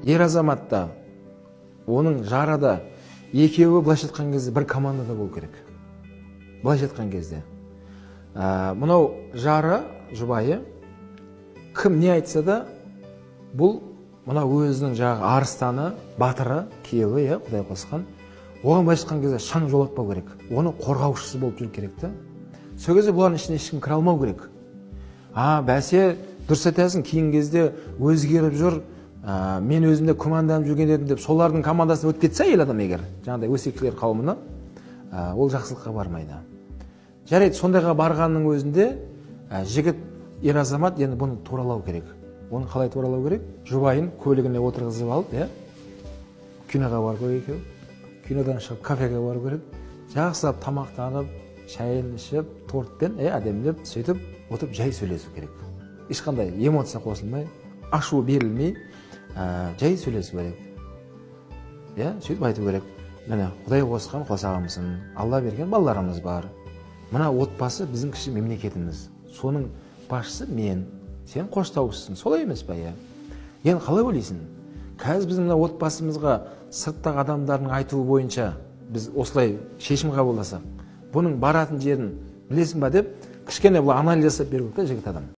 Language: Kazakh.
ер азаматта, оның жары да екеуі былайша айтқан кезде бір командада болу керек. Былайша айтқан кезде. Мынау жары, жұбайы, кім не айтса да, бұл мына өзінің жағы арыстаны, батыры, күйеуі, Құдай қосқан. Оған былайша айтқан кезде шаң жолатпау керек. Оны қорғаушысы болып жүру керек те. Сол кезде бұлардың ішіне ешкім кіре алмау керек. Бәсе, дұрыс айтасың, кейін кезде өзгеріп жүр, мен өзімде команданып жүрген едім деп, солардың командасына өтіп кетсе әйел адам егер, жаңағыдай өсекшілер қауымына, ол жақсылыққа бармайды. Жарайды, сондайға барғанның өзінде жігіт, ер азамат енді бұны туралау керек. Оны қалай туралау керек? Жұбайын көлігіне отырғызып алып, киноға бару керек екеу. Кинодан шығып кафеге бару керек. Жақсылап тамақтанып, шайын ішіп, тортпен әдемілеп, сөйтіп, отырып жай сөйлесу керек. Ешқандай эмоция қосылмай, ашу берілмей, жай сөйлесу керек. Сөйтіп айту керек. Міне, Құдай қосқан қосағымызын, Алла берген балаларымыз бар. Мына отбасы біздің кіші мемлекетіміз. Соның басшысы мен, сен қоштаушысың. Солай емес па? Енді қалай ойлайсың? Қазір біздің мына отбасымызға сырттағы адамдардың айтуы бойынша біз осылай шешім қабылдасақ, бұның баратын жерін білесің ба деп, кішкене бұл анализ жасап беру керек жігіт адам.